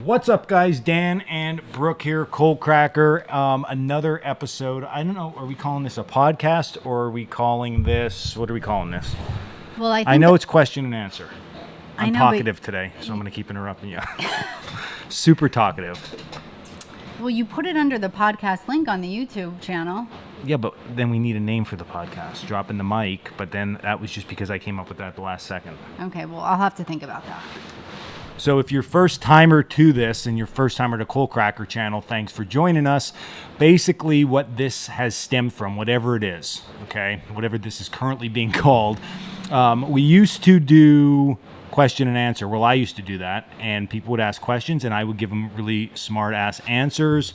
What's up, guys? Dan and Brooke here, Coalcracker. Another episode. I don't know, are we calling this a podcast or are we calling this, what are we calling this? Well, I know it's question and answer. I'm know, talkative today, so I'm going to keep interrupting you. Super talkative. Well, you put it under the podcast link on the YouTube channel. Yeah, but then we need a name for the podcast. Dropping the mic, but then that was just because I came up with that at the last second. Okay, well, I'll have to think about that. So if you're first timer to this and you're first timer to Coalcracker channel, thanks for joining us. Basically what this has stemmed from, whatever it is, okay, whatever this is currently being called, we used to do question and answer. Well, I used to do that, and people would ask questions and I would give them really smart ass answers,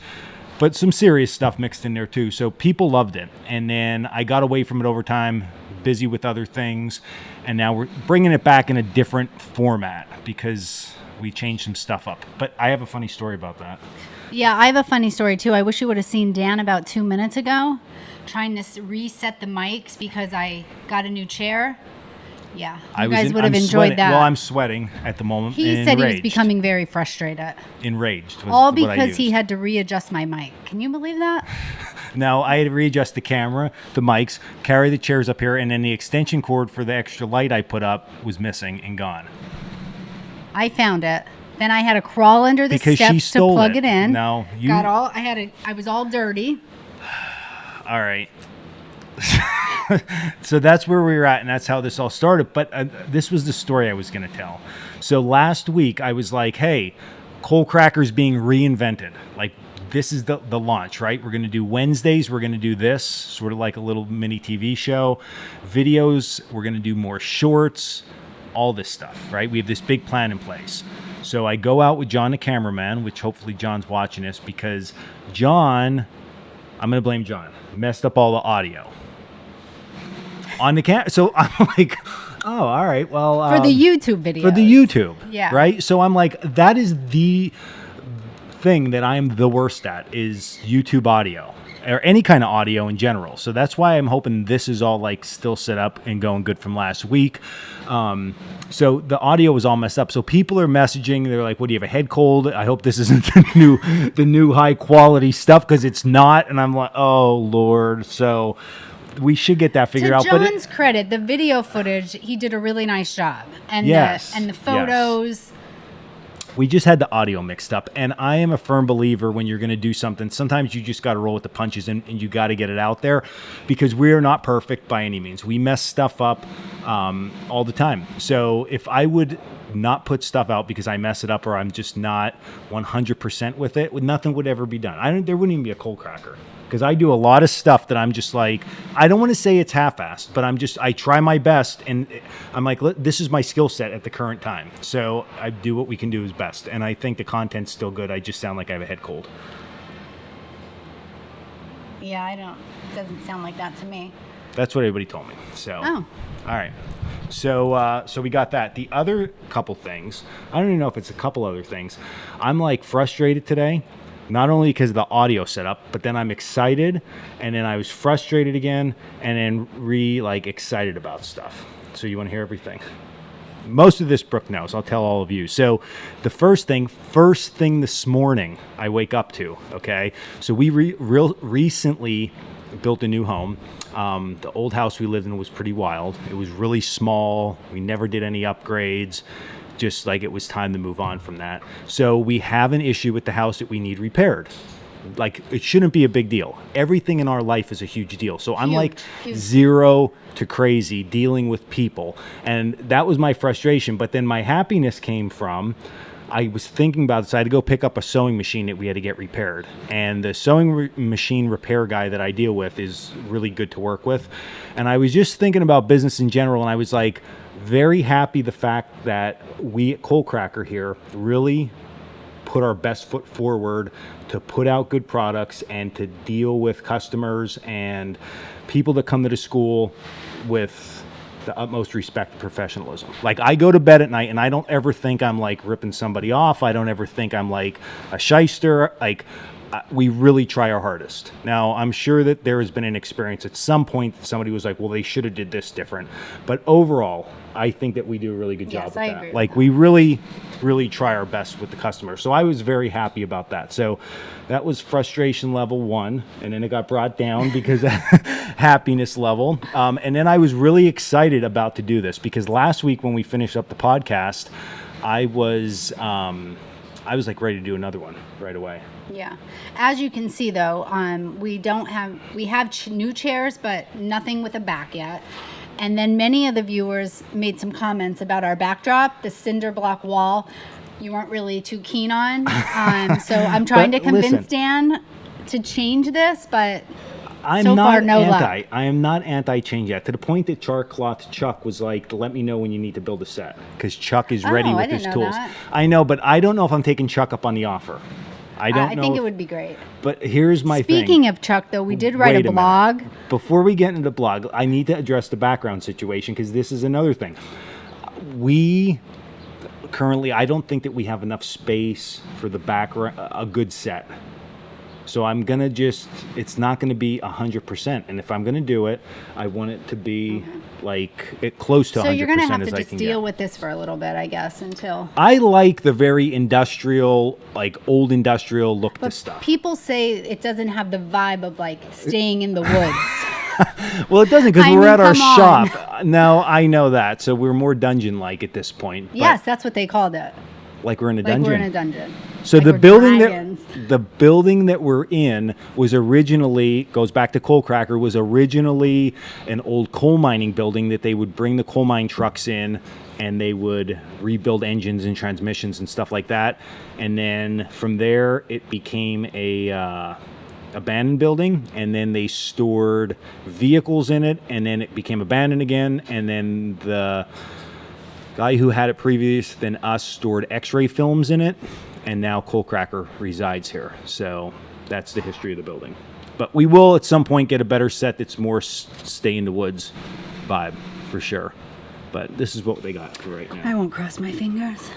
but some serious stuff mixed in there too. So people loved it. And then I got away from it over time, busy with other things, and now we're bringing it back in a different format because we changed some stuff up. But I have a funny story about that. Yeah, I have a funny story too. I wish you would have seen Dan about 2 minutes ago trying to reset the mics because I got a new chair. Yeah, you guys would have enjoyed that. Well, I'm sweating at the moment. He said he was becoming very frustrated. Enraged. All because he had to readjust my mic. Can you believe that? No, I had to readjust the camera, the mics, carry the chairs up here, and then the extension cord for the extra light I put up was missing and gone. I found it. Then I had to crawl under the steps to plug it in. No, you I was all dirty. All right. So that's where we were at, and that's how this all started. But this was the story I was going to tell. So last week I was like, hey, Coalcracker's being reinvented. Like, this is the launch, right? We're going to do Wednesdays. We're going to do this, sort of like a little mini TV show. Videos, we're going to do more shorts, all this stuff, right? We have this big plan in place. So I go out with John, the cameraman, which hopefully John's watching this, because John, I'm going to blame John, messed up all the audio on the camera. So I'm like, oh, all right, well. For the YouTube video. For the YouTube. Yeah. Right? So I'm like, that is the thing that I'm the worst at, is YouTube audio or any kind of audio in general. So that's why I'm hoping this is all like still set up and going good from last week. So the audio was all messed up. So people are messaging. They're like, what, do you have a head cold? I hope this isn't the new high quality stuff, because it's not. And I'm like, oh, Lord. So we should get that figured out. To John's credit, the video footage, he did a really nice job. And the photos. Yes. We just had the audio mixed up, and I am a firm believer when you're going to do something, sometimes you just got to roll with the punches and you got to get it out there, because we are not perfect by any means. We mess stuff up all the time. So if I would not put stuff out because I mess it up or I'm just not 100% with it, nothing would ever be done. There wouldn't even be a Coalcracker. Because I do a lot of stuff that I'm just like, I don't want to say it's half-assed, but I try my best, and I'm like, this is my skill set at the current time. So I do what we can do as best, and I think the content's still good. I just sound like I have a head cold. Yeah, it doesn't sound like that to me. That's what everybody told me. So, oh. All right. So we got that. The other couple things, I don't even know if it's a couple other things. I'm like frustrated today. Not only because of the audio setup, but then I'm excited, and then I was frustrated again, and then excited about stuff. So you want to hear everything? Most of this Brooke knows. I'll tell all of you. So the first thing this morning I wake up to, okay? So we recently built a new home. The old house we lived in was pretty wild. It was really small. We never did any upgrades. Just like it was time to move on from that. So we have an issue with the house that we need repaired. Like, it shouldn't be a big deal. Everything in our life is a huge deal. So I'm like zero to crazy dealing with people. And that was my frustration. But then my happiness came from, I was thinking about this. I had to go pick up a sewing machine that we had to get repaired. And the sewing machine repair guy that I deal with is really good to work with. And I was just thinking about business in general, and I was like, very happy the fact that we at Coalcracker here really put our best foot forward to put out good products and to deal with customers and people that come to the school with the utmost respect and professionalism. Like, I go to bed at night and I don't ever think I'm like ripping somebody off. I don't ever think I'm like a shyster. Like, we really try our hardest. Now, I'm sure that there has been an experience at some point that somebody was like, well, they should have did this different. But overall, I think that we do a really good job with I that. agree with Like, that. we really, really try our best with the customer. So I was very happy about that. So that was frustration level 1, and then it got brought down because of happiness level. And then I was really excited about to do this because last week when we finished up the podcast, I was like ready to do another one right away. Yeah. As you can see, though, we have new chairs, but nothing with a back yet. And then many of the viewers made some comments about our backdrop, the cinder block wall. You weren't really too keen on. So I'm trying to convince Dan to change this, but so far, no luck. I am not anti-change yet. To the point that Charcloth Chuck was like, let me know when you need to build a set. Because Chuck is ready with his tools. That. I know, but I don't know if I'm taking Chuck up on the offer. I think it would be great. But here's my thing. Speaking of Chuck, though, we did write a blog. Before we get into the blog, I need to address the background situation because this is another thing. We currently, I don't think that we have enough space for the background, a good set. So I'm going to it's not going to be 100%. And if I'm going to do it, I want it to be close to 100% as I can get. So you're going to have to just deal with this for a little bit, I guess, until... I like the very industrial, old industrial look to stuff. People say it doesn't have the vibe of, staying in the woods. Well, it doesn't because we're at our shop. No, I know that. So we're more dungeon-like at this point. Yes, that's what they called it. Like we're in a dungeon? We're in a dungeon. So the building that we're in was originally, goes back to Coalcracker, was originally an old coal mining building that they would bring the coal mine trucks in and they would rebuild engines and transmissions and stuff like that. And then from there, it became a abandoned building, and then they stored vehicles in it, and then it became abandoned again, and then the guy who had it previous than us stored x-ray films in it, and now Coalcracker resides here. So that's the history of the building. But we will at some point get a better set that's more stay in the woods vibe for sure. But this is what they got for right now. I won't cross my fingers.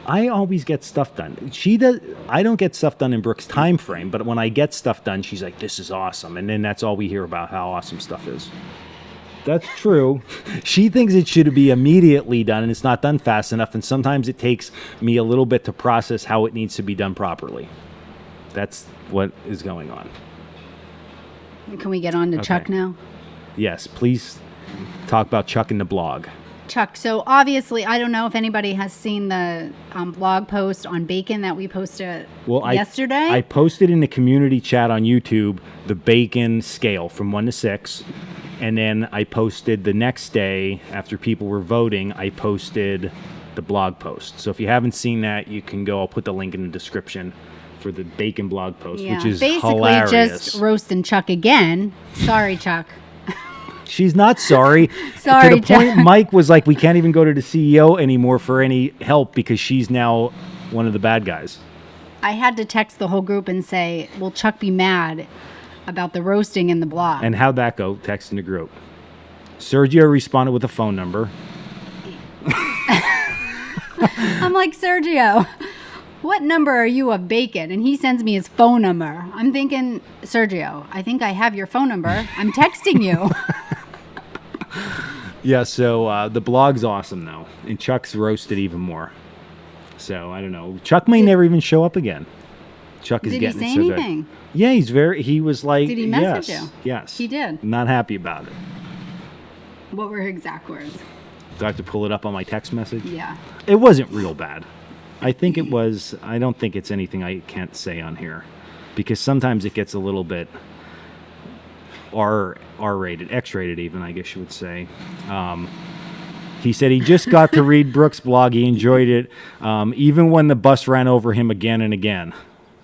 I always get stuff done. She does. I don't get stuff done in Brooke's time frame, but when I get stuff done, she's like, "This is awesome," and then that's all we hear about how awesome stuff is. That's true. She thinks it should be immediately done, and it's not done fast enough, and sometimes it takes me a little bit to process how it needs to be done properly. That's what is going on. Can we get on to Chuck now? Yes, please talk about Chuck in the blog. Chuck, so obviously, I don't know if anybody has seen the blog post on bacon that we posted yesterday. I posted in the community chat on YouTube the bacon scale from 1 to 6. And then I posted the next day, after people were voting, I posted the blog post. So if you haven't seen that, you can go. I'll put the link in the description for the bacon blog post, which is basically hilarious. Just roasting Chuck again. Sorry, Chuck. She's not sorry. Sorry, to the point Mike was like, we can't even go to the CEO anymore for any help because she's now one of the bad guys. I had to text the whole group and say, will Chuck be mad about the roasting in the blog? And how'd that go, texting the group? Sergio responded with a phone number. I'm like, Sergio, what number are you of bacon? And he sends me his phone number. I'm thinking, Sergio, I think I have your phone number. I'm texting you. Yeah, so the blog's awesome, though. And Chuck's roasted even more. So, I don't know. Chuck may never even show up again. Chuck is getting it so good. Did he say anything? Yeah, he was like, did he message you? Yes. He did? Not happy about it. What were his exact words? Do I have to pull it up on my text message? Yeah. It wasn't real bad. I think it was, I don't think it's anything I can't say on here. Because sometimes it gets a little bit R-rated, X-rated even, I guess you would say. He said he just got to read Brooke's blog. He enjoyed it. Even when the bus ran over him again and again.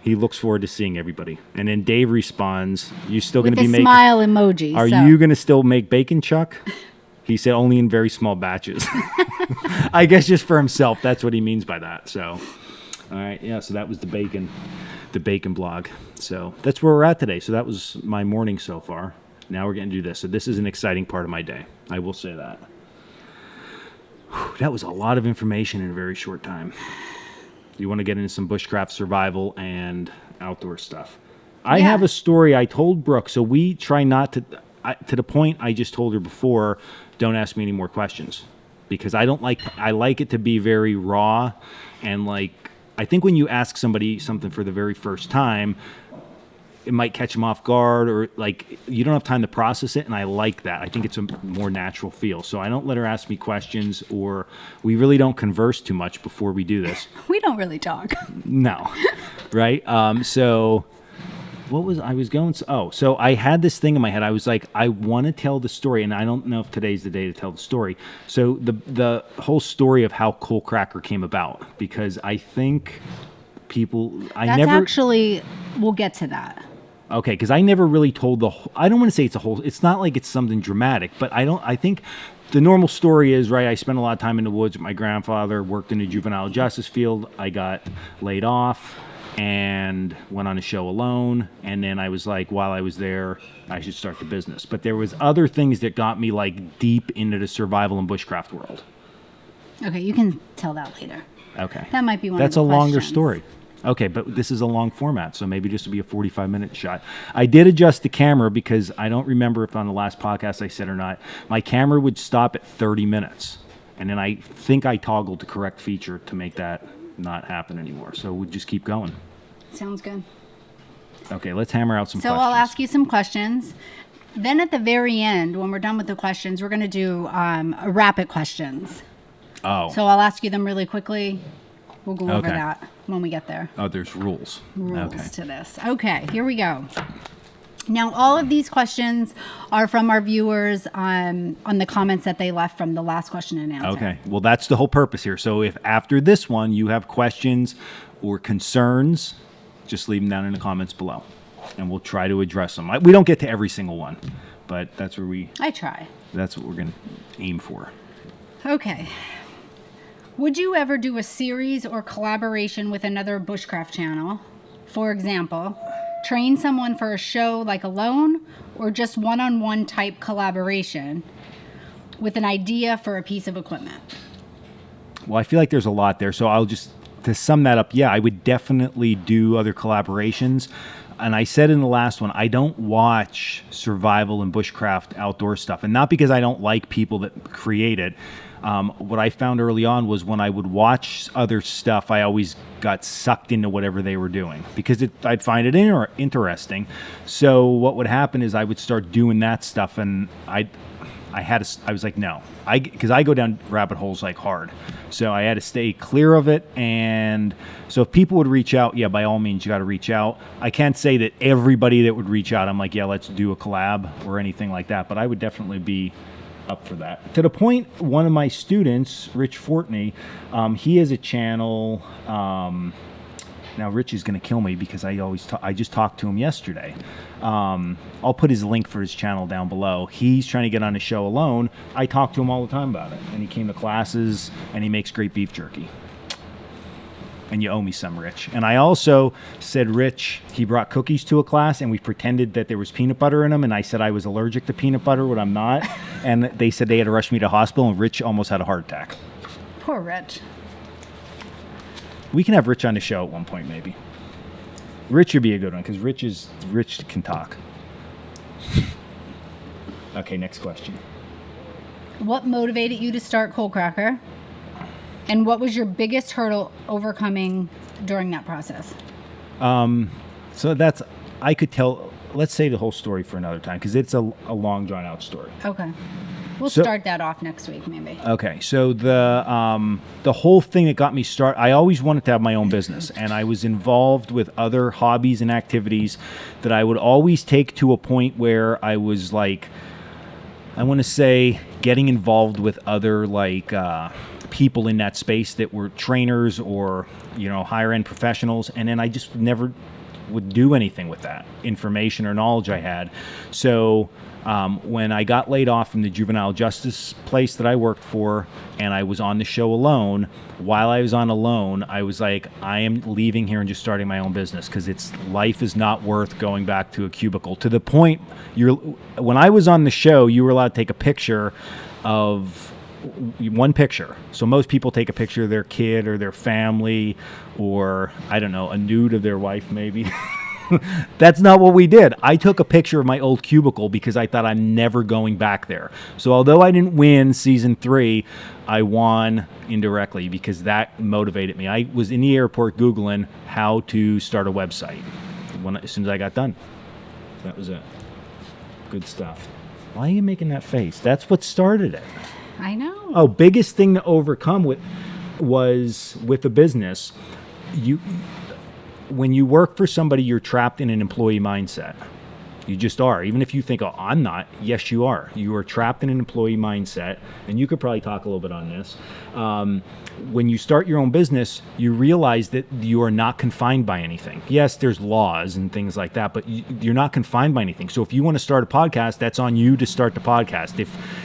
He looks forward to seeing everybody. And then Dave responds, "You still going to be making..." With a smile emoji. Are you going to still make bacon, Chuck? He said only in very small batches. I guess just for himself. That's what he means by that. So, all right. Yeah, so that was the bacon blog. So that's where we're at today. So that was my morning so far. Now we're going to do this. So this is an exciting part of my day. I will say that. Whew, that was a lot of information in a very short time. You want to get into some bushcraft survival and outdoor stuff. I Yeah. have a story I told Brooke, so we try not to, to the point I just told her before, don't ask me any more questions. Because I like it to be very raw. And like, I think when you ask somebody something for the very first time, it might catch them off guard, or like you don't have time to process it, and I like that. I think it's a more natural feel. So I don't let her ask me questions, or we really don't converse too much before we do this. We don't really talk. No, right? So what was I was going? So I had this thing in my head. I was like, I want to tell the story, and I don't know if today's the day to tell the story. So the whole story of how Coalcracker came about, because I think Actually, we'll get to that. Okay, because I never really told I don't want to say it's not like it's something dramatic, but I think the normal story is, right, I spent a lot of time in the woods with my grandfather, worked in the juvenile justice field, I got laid off, and went on a show alone, and then I was like, while I was there, I should start the business. But there was other things that got me like deep into the survival and bushcraft world. Okay, you can tell that later. Okay. That might be one That's of the a longer questions. story. Okay, but this is a long format, so maybe this will be a 45-minute shot. I did adjust the camera because I don't remember if on the last podcast I said or not. My camera would stop at 30 minutes, and then I think I toggled the correct feature to make that not happen anymore. So we'll just keep going. Sounds good. Okay, let's hammer out some So questions. I'll ask you some questions. Then at the very end, when we're done with the questions, we're going to do rapid questions. Oh. So I'll ask you them really quickly. We'll go over Okay. that when we get there. Oh, there's rules. Rules Okay. to this. Okay, here we go. Now, all of these questions are from our viewers on the comments that they left from the last question and answer. Okay. Well, that's the whole purpose here. So if after this one you have questions or concerns, just leave them down in the comments below, and we'll try to address them. We don't get to every single one, but that's where I try. that's what we're going to aim for. Okay. Would you ever do a series or collaboration with another bushcraft channel? For example, train someone for a show like Alone, or just one-on-one type collaboration with an idea for a piece of equipment? Well, I feel like there's a lot there. So to sum that up, yeah, I would definitely do other collaborations. And I said in the last one, I don't watch survival and bushcraft outdoor stuff. And not because I don't like people that create it. What I found early on was when I would watch other stuff, I always got sucked into whatever they were doing because I'd find it interesting. So what would happen is I would start doing that stuff, and I was like, no, because I go down rabbit holes like hard. So I had to stay clear of it. And so if people would reach out, yeah, by all means, you got to reach out. I can't say that everybody that would reach out, I'm like, yeah, let's do a collab or anything like that. But I would definitely be up for that. To the point, one of my students, Rich Fortney, he has a channel. Now Rich is going to kill me because I just talked to him yesterday. I'll put his link for his channel down below. He's trying to get on a show Alone. I talk to him all the time about it, and he came to classes, and he makes great beef jerky. And you owe me some, Rich. And I also said, Rich, he brought cookies to a class, and we pretended that there was peanut butter in them, and I said I was allergic to peanut butter when I'm not. And they said they had to rush me to hospital, and Rich almost had a heart attack. Poor Rich. We can have Rich on the show at one point, maybe. Rich would be a good one, because Rich can talk. Okay, next question. What motivated you to start Coalcracker? And what was your biggest hurdle overcoming during that process? So I could tell, let's say the whole story for another time, because it's a long, drawn-out story. Okay. We'll So- start that off next week, maybe. Okay, so the whole thing that got me started, I always wanted to have my own business, and I was involved with other hobbies and activities that I would always take to a point where I was like, I want to say, getting involved with other people in that space that were trainers or higher end professionals, and then I just never would do anything with that information or knowledge I had. So when I got laid off from the juvenile justice place that I worked for, and I was on the show Alone, while I was on Alone, I was like, I am leaving here and just starting my own business, because life is not worth going back to a cubicle. To the point, when I was on the show, you were allowed to take a picture of one picture. So most people take a picture of their kid or their family, or I don't know, a nude of their wife maybe. That's not what we did. I took a picture of my old cubicle because I thought I'm never going back there. So although I didn't win season 3, I won indirectly because that motivated me. I was in the airport Googling how to start a website as soon as I got done. That was it. Good stuff. Why are you making that face? That's what started it. I know. Oh, biggest thing to overcome was with the business. When you work for somebody, you're trapped in an employee mindset. You just are. Even if you think, oh, I'm not. Yes, you are. You are trapped in an employee mindset. And you could probably talk a little bit on this. When you start your own business, you realize that you are not confined by anything. Yes, there's laws and things like that, but you're not confined by anything. So if you want to start a podcast, that's on you to start the podcast.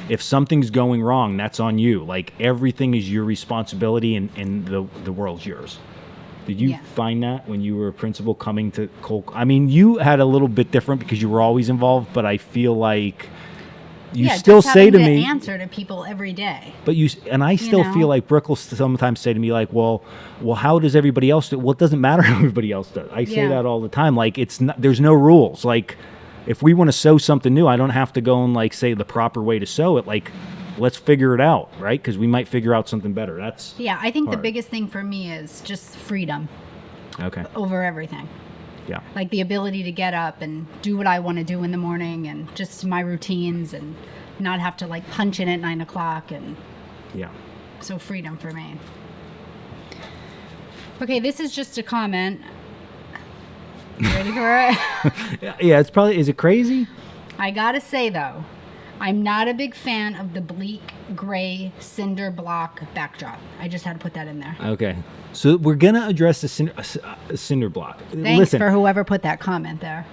If something's going wrong, that's on you. Like, everything is your responsibility, and the world's yours. Did you find that when you were a principal coming to Coalcracker? I mean, you had a little bit different because you were always involved, but I feel like you still say to me, answer to people every day. But I still feel like Brooke will sometimes say to me, like, well, how does everybody else do it? Well, it doesn't matter how everybody else does. I say that all the time. Like, there's no rules. Like, if we want to sew something new, I don't have to go and like say the proper way to sew it. Like, let's figure it out, right? Because we might figure out something better. I think the biggest thing for me is just freedom. Okay. Over everything. Yeah. Like the ability to get up and do what I want to do in the morning, and just my routines, and not have to like punch in at 9 o'clock. And so freedom for me. Okay, this is just a comment. You ready for it? Yeah, it's probably, is it crazy? I gotta say though, I'm not a big fan of the bleak gray cinder block backdrop. I just had to put that in there. Okay. So we're going to address the cinder block. Thanks for whoever put that comment there.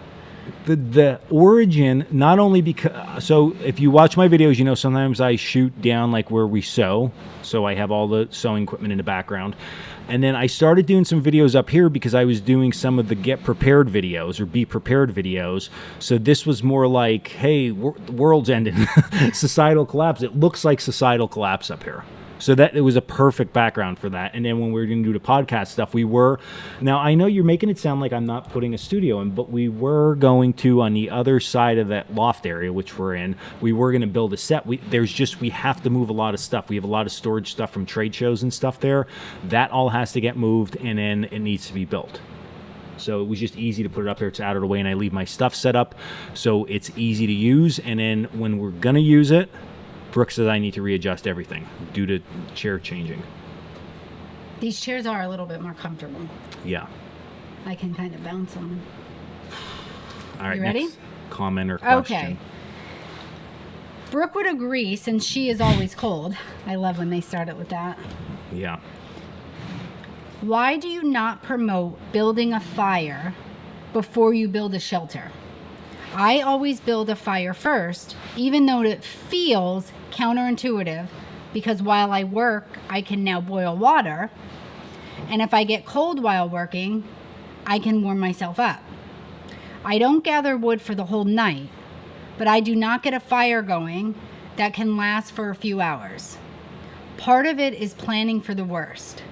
The origin, not only because, so if you watch my videos, you know sometimes I shoot down like where we sew. So I have all the sewing equipment in the background. And then I started doing some videos up here because I was doing some of the get prepared videos or be prepared videos. So this was more like, hey, the world's ending, societal collapse. It looks like societal collapse up here. So that it was a perfect background for that. And then when we were going to do the podcast stuff, now I know you're making it sound like I'm not putting a studio in, but we were going to, on the other side of that loft area, which we're in, we were going to build a set. We have to move a lot of stuff. We have a lot of storage stuff from trade shows and stuff there. That all has to get moved, and then it needs to be built. So it was just easy to put it up there. It's out of the way, and I leave my stuff set up, so it's easy to use. And then when we're going to use it, Brooke says I need to readjust everything due to chair changing. These chairs are a little bit more comfortable. Yeah. I can kind of bounce on them. All right, you ready? Next comment or question. Okay. Brooke would agree, since she is always cold. I love when they start it with that. Yeah. Why do you not promote building a fire before you build a shelter? I always build a fire first, even though it feels counterintuitive, because while I work, I can now boil water. And if I get cold while working, I can warm myself up. I don't gather wood for the whole night, but I do not get a fire going that can last for a few hours. Part of it is planning for the worst.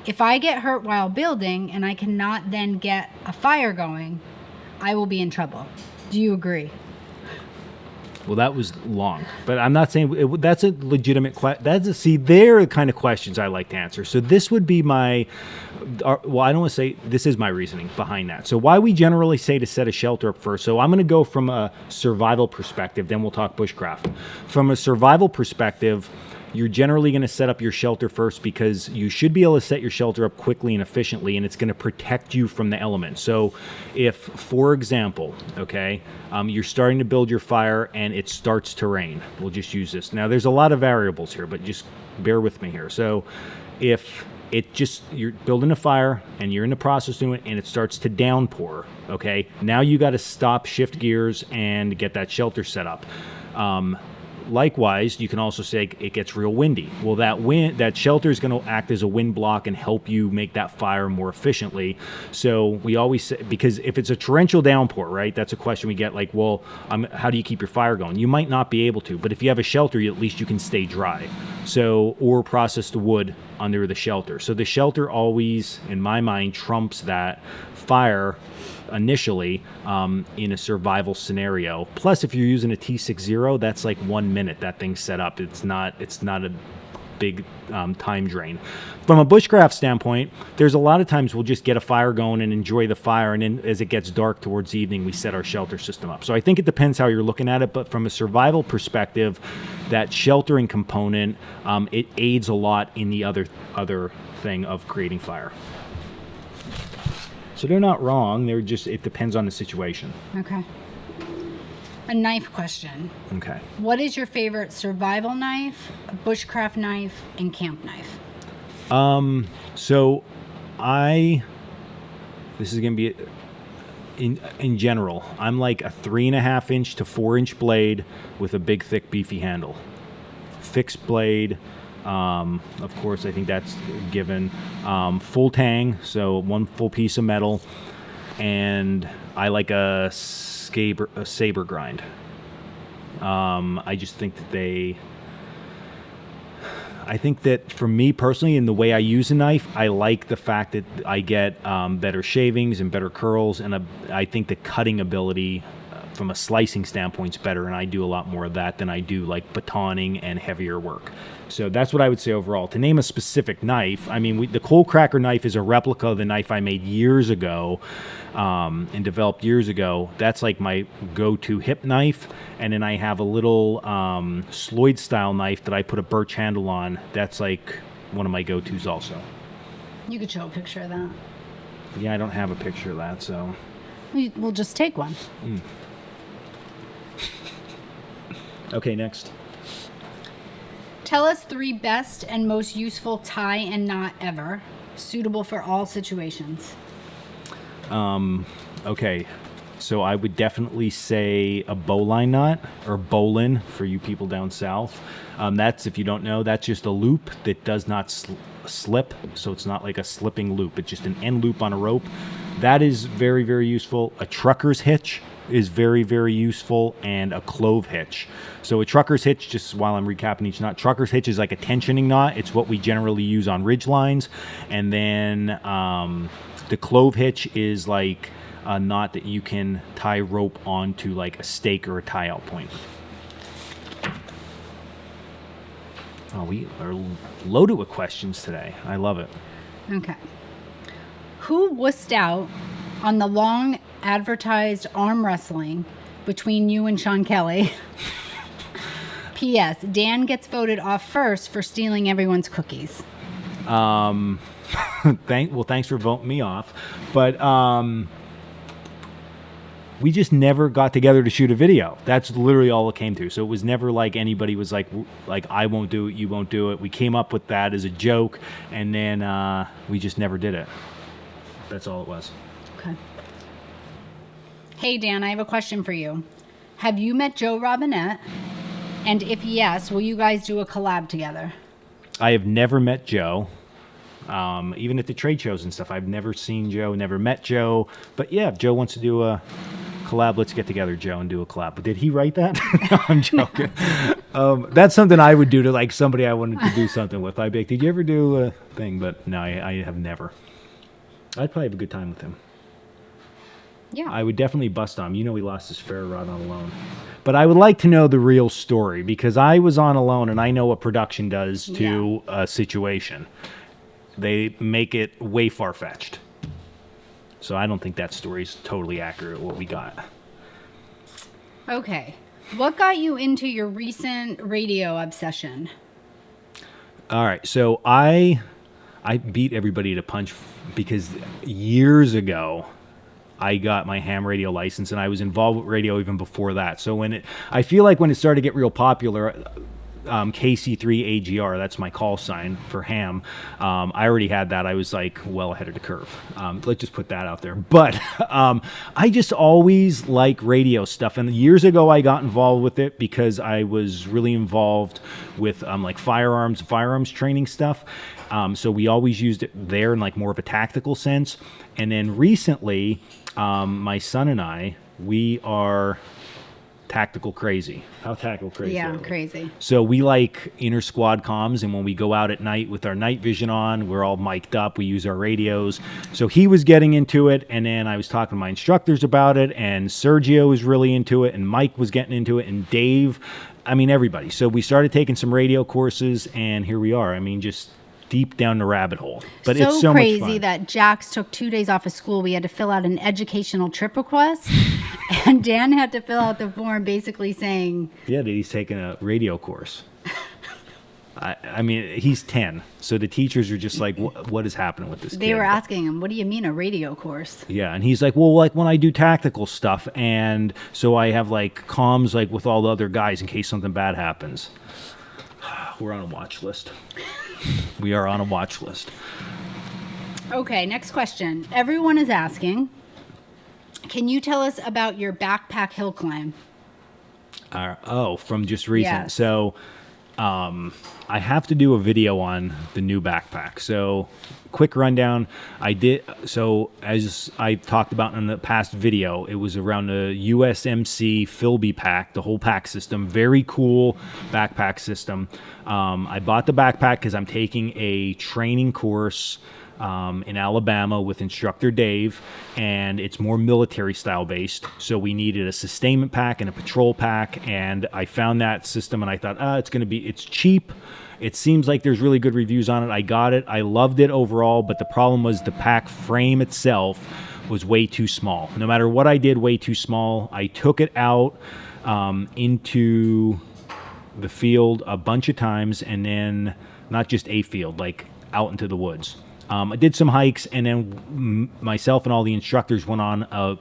If I get hurt while building and I cannot then get a fire going, I will be in trouble. Do you agree? Well, that was long, but I'm not saying that's a legitimate question. They're the kind of questions I like to answer. So this would be I don't want to say this is my reasoning behind that. So why we generally say to set a shelter up first. So I'm going to go from a survival perspective, then we'll talk bushcraft. From a survival perspective, you're generally going to set up your shelter first because you should be able to set your shelter up quickly and efficiently, and it's going to protect you from the elements. So if, for example, you're starting to build your fire and it starts to rain, we'll just use this. Now, there's a lot of variables here, but just bear with me here. So if you're building a fire and you're in the process doing it and it starts to downpour, now you got to stop, shift gears, and get that shelter set up. likewise, you can also say it gets real windy. Well, that shelter is going to act as a wind block and help you make that fire more efficiently. So we always say, because if it's a torrential downpour, right, that's a question we get, like, well, how do you keep your fire going? You might not be able to, but if you have a shelter, at least you can stay dry. So, or process the wood under the shelter. So the shelter always, in my mind, trumps that fire initially in a survival scenario. Plus, if you're using a T60, that's like 1 minute that thing's set up. It's not a big time drain. From a bushcraft standpoint, there's a lot of times we'll just get a fire going and enjoy the fire, and then as it gets dark towards evening, we set our shelter system up. So I think it depends how you're looking at it, but from a survival perspective, that sheltering component, it aids a lot in the other thing of creating fire. So they're not wrong. They're just, it depends on the situation. Okay. A knife question. Okay. What is your favorite survival knife, a bushcraft knife, and camp knife? So this is going to be in general, I'm like a 3.5 inch to 4 inch blade with a big, thick, beefy handle. Fixed blade. Of course, I think that's given. Full tang, so one full piece of metal, and I like a saber grind. I just think that I think that for me personally, in the way I use a knife, I like the fact that I get better shavings and better curls, and I think the cutting ability from a slicing standpoint is better, and I do a lot more of that than I do like batoning and heavier work. So that's what I would say overall. To name a specific knife, I mean, the Coalcracker knife is a replica of the knife I made years ago and developed years ago. That's like my go-to hip knife. And then I have a little Sloyd style knife that I put a birch handle on. That's like one of my go-tos also. You could show a picture of that. Yeah, I don't have a picture of that, so. We'll just take one. Okay, next. Tell us 3 best and most useful tie and knot ever, suitable for all situations. Okay, so I would definitely say a bowline knot, or bowline for you people down south. That's, if you don't know, that's just a loop that does not slip, so it's not like a slipping loop. It's just an end loop on a rope. That is very, very useful. A trucker's hitch is very, very useful, and a clove hitch. So a trucker's hitch, just while I'm recapping each knot, trucker's hitch is like a tensioning knot. It's what we generally use on ridge lines. And then the clove hitch is like a knot that you can tie rope onto like a stake or a tie-out point. Oh, we are loaded with questions today. I love it. Okay. Who wussed out on the long advertised arm wrestling between you and Sean Kelly? P.S. Dan gets voted off first for stealing everyone's cookies. Thanks for voting me off. But we just never got together to shoot a video. That's literally all it came to. So it was never like anybody was like I won't do it, you won't do it. We came up with that as a joke, and then we just never did it. That's all it was. Okay. Hey, Dan, I have a question for you. Have you met Joe Robinette? And if yes, will you guys do a collab together? I have never met Joe. Even at the trade shows and stuff, I've never seen Joe, never met Joe. But yeah, if Joe wants to do a collab, let's get together, Joe, and do a collab. But did he write that? No, I'm joking. That's something I would do to like somebody I wanted to do something with. I'd be like, did you ever do a thing? But no, I have never. I'd probably have a good time with him. Yeah. I would definitely bust on him. You know, he lost his ferro rod on Alone. But I would like to know the real story, because I was on Alone and I know what production does to a situation. They make it way far-fetched. So I don't think that story's totally accurate, what we got. Okay. What got you into your recent radio obsession? All right. So I beat everybody to punch because years ago I got my ham radio license, and I was involved with radio even before that. So I feel like when it started to get real popular, KC3 AGR. That's my call sign for ham. I already had that. I was like well ahead of the curve. Let's just put that out there. But I just always like radio stuff. And years ago, I got involved with it because I was really involved with like firearms training stuff. So we always used it there in like more of a tactical sense. And then recently, my son and I, we are tactical crazy. How tactical crazy? Yeah, are we? crazy. So we like inter squad comms, and when we go out at night with our night vision on, we're all mic'd up. We use our radios. So he was getting into it, and then I was talking to my instructors about it, and Sergio was really into it, and Mike was getting into it, and Dave. I mean, everybody. So we started taking some radio courses, and here we are. I mean, just deep down the rabbit hole. But it's so crazy much fun. that Jax took 2 days off of school. We had to fill out an educational trip request, and Dan had to fill out the form basically saying, Yeah, that he's taking a radio course. I mean, he's 10, so the teachers are just like, what is happening with this kid? they were asking him, what do you mean a radio course? Yeah, and he's like, well, like when I do tactical stuff, and so I have like comms like with all the other guys in case something bad happens. We're on a watch list. We are on a watch list. Okay, next question. Everyone is asking, can you tell us about your backpack hill climb? From just recent. Yes. So I have to do a video on the new backpack. So quick rundown. So as I talked about in the past video, it was around the USMC Philby pack, the whole pack system. Very cool backpack system. I bought the backpack because I'm taking a training course in Alabama with instructor Dave, and it's more military style based. So we needed a sustainment pack and a patrol pack, and I found that system, and I thought, it's cheap. It seems like there's really good reviews on it. I got it. I loved it overall, but the problem was the pack frame itself was way too small. No matter what I did, way too small. I took it out into the field a bunch of times, and then not just a field, like out into the woods. I did some hikes, and then myself and all the instructors went on a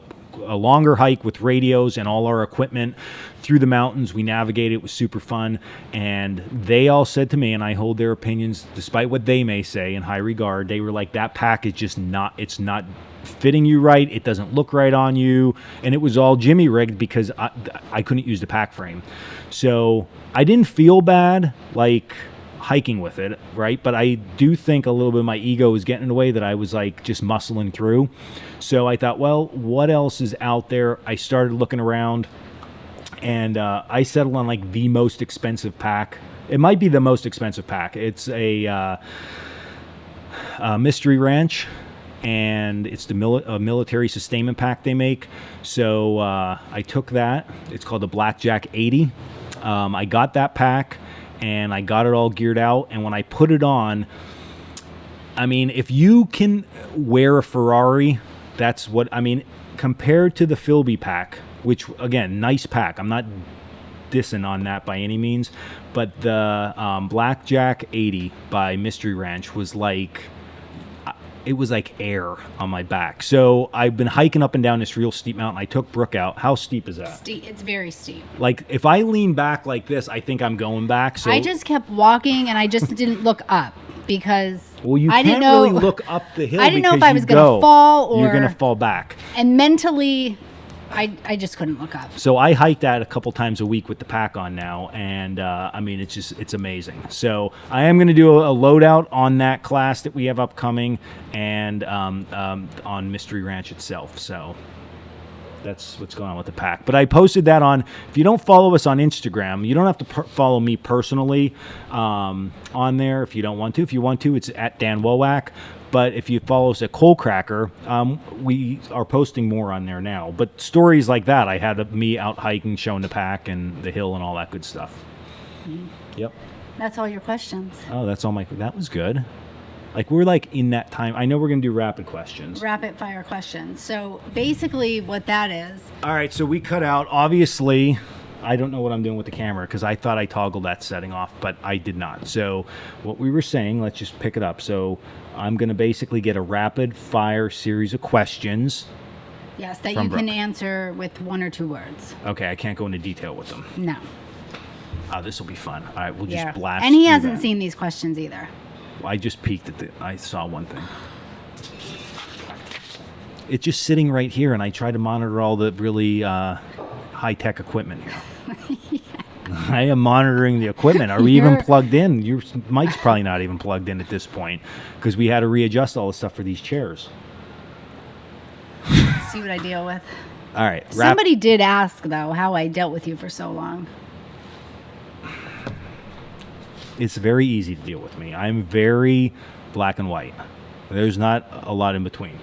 longer hike with radios and all our equipment through the mountains. We navigated. It was super fun, and they all said to me, and I hold their opinions despite what they may say in high regard, they were like, that pack is just it's not fitting you right. It doesn't look right on you. And it was all Jimmy rigged because I couldn't use the pack frame. So I didn't feel bad like hiking with it, right? But I do think a little bit of my ego was getting in the way, that I was like just muscling through. So I thought, well, what else is out there? I started looking around, and I settled on like the most expensive pack. It might be the most expensive pack. It's a Mystery Ranch, and it's the military sustainment pack they make. So I took that. It's called the Blackjack 80. I got that pack, and I got it all geared out. And when I put it on, I mean, if you can wear a Ferrari, that's what, I mean, compared to the Philby pack, which, again, nice pack. I'm not dissing on that by any means. But the Blackjack 80 by Mystery Ranch was like, it was like air on my back. So I've been hiking up and down this real steep mountain. I took Brooke out. How steep is that? Steep. It's very steep. Like, if I lean back like this, I think I'm going back. So I just kept walking, and I just didn't look up because well, you I can't didn't know, really look up the hill. I didn't know if because I was going to fall or you're going to fall back. And mentally, I just couldn't look up. So I hike that a couple times a week with the pack on now, and I mean, it's amazing. So I am going to do a loadout on that class that we have upcoming, and on Mystery Ranch itself. So that's what's going on with the pack. But I posted that on. If you don't follow us on Instagram, you don't have to follow me personally on there if you don't want to. If you want to, it's at Dan Wowak. But if you follow us at Coalcracker, we are posting more on there now. But stories like that, I had me out hiking, showing the pack and the hill and all that good stuff. Mm-hmm. Yep. That's all your questions. Oh, that's all my. That was good. Like, we're like in that time. I know we're going to do rapid questions. Rapid fire questions. So basically what that is. All right. So we cut out, obviously, I don't know what I'm doing with the camera because I thought I toggled that setting off, but I did not. So what we were saying, let's just pick it up. So I'm going to basically get a rapid fire series of questions. Yes, that you can answer with 1 or 2 words. Okay. I can't go into detail with them. No. Oh, this will be fun. All right, we'll just blast. And he through hasn't that. seen these questions either. I just peeked at I saw one thing. It's just sitting right here, and I try to monitor all the really high-tech equipment here. I am monitoring the equipment. Are we even plugged in? Your mic's probably not even plugged in at this point because we had to readjust all the stuff for these chairs. See what I deal with. All right. Somebody did ask, though, how I dealt with you for so long. It's very easy to deal with me. I'm very black and white. There's not a lot in between.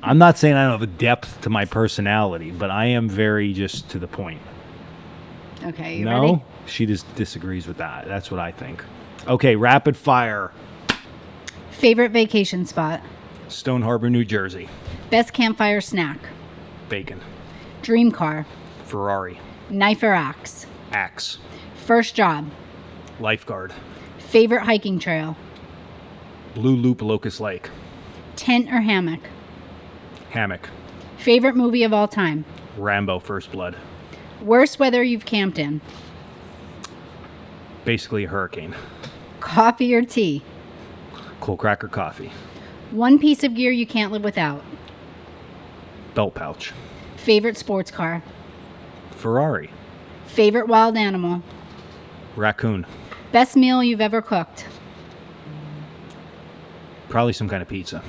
I'm not saying I don't have a depth to my personality, but I am very just to the point. Okay, you ready? She just disagrees with that. That's what I think. Okay, rapid fire. Favorite vacation spot? Stone Harbor, New Jersey. Best campfire snack? Bacon. Dream car? Ferrari. Knife or axe? Axe. First job? Lifeguard. Favorite hiking trail? Blue Loop, Locust Lake. Tent or hammock? Hammock. Favorite movie of all time? Rambo, First Blood. Worst weather you've camped in? Basically a hurricane. Coffee or tea? Coalcracker coffee. One piece of gear you can't live without? Belt pouch. Favorite sports car? Ferrari. Favorite wild animal? Raccoon. Best meal you've ever cooked? Probably some kind of pizza.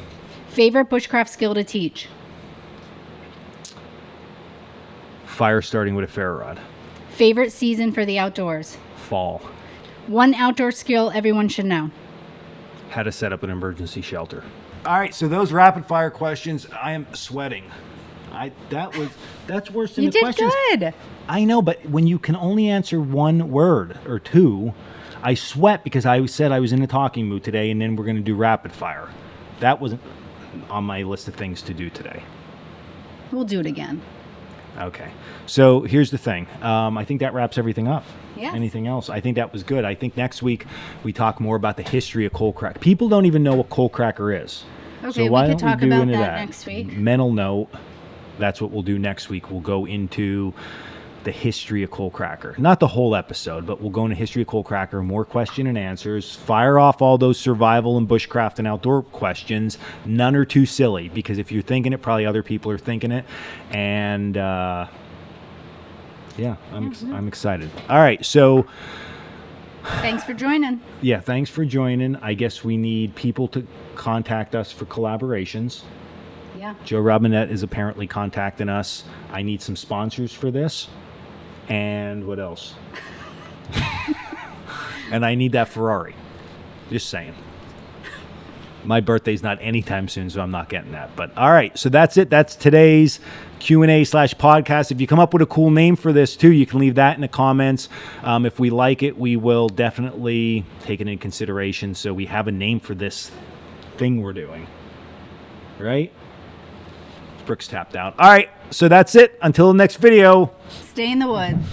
Favorite bushcraft skill to teach? Fire starting with a ferro rod. Favorite season for the outdoors? Fall. One outdoor skill everyone should know? How to set up an emergency shelter. All right, so those rapid fire questions, I am sweating. That's worse than You the did questions. good. I know, but when you can only answer one word or two, I sweat because I said I was in a talking mood today, and then we're going to do rapid fire. That wasn't on my list of things to do today. We'll do it again. Okay. So here's the thing. I think that wraps everything up. Yes. Anything else? I think that was good. I think next week we talk more about the history of Coalcracker. People don't even know what Coalcracker is. Okay, So we why could don't talk we do about into that next week. Mental note. That's what we'll do next week. We'll go into the history of Coalcracker. Not the whole episode, but we'll go into history of Coalcracker, more question and answers. Fire off all those survival and bushcraft and outdoor questions. None are too silly, because if you're thinking it, probably other people are thinking it. And yeah, I'm excited. All right, so Thanks for joining. yeah, thanks for joining. I guess we need people to contact us for collaborations. Yeah. Joe Robinette is apparently contacting us. I need some sponsors for this. And what else? And I need that Ferrari. Just saying. My birthday's not anytime soon, so I'm not getting that. But all right, so that's it. That's today's Q&A/podcast. If you come up with a cool name for this too, you can leave that in the comments. If we like it, we will definitely take it into consideration. So we have a name for this thing we're doing. Right? Brooks tapped out. All right, so that's it. Until the next video. Stay in the woods.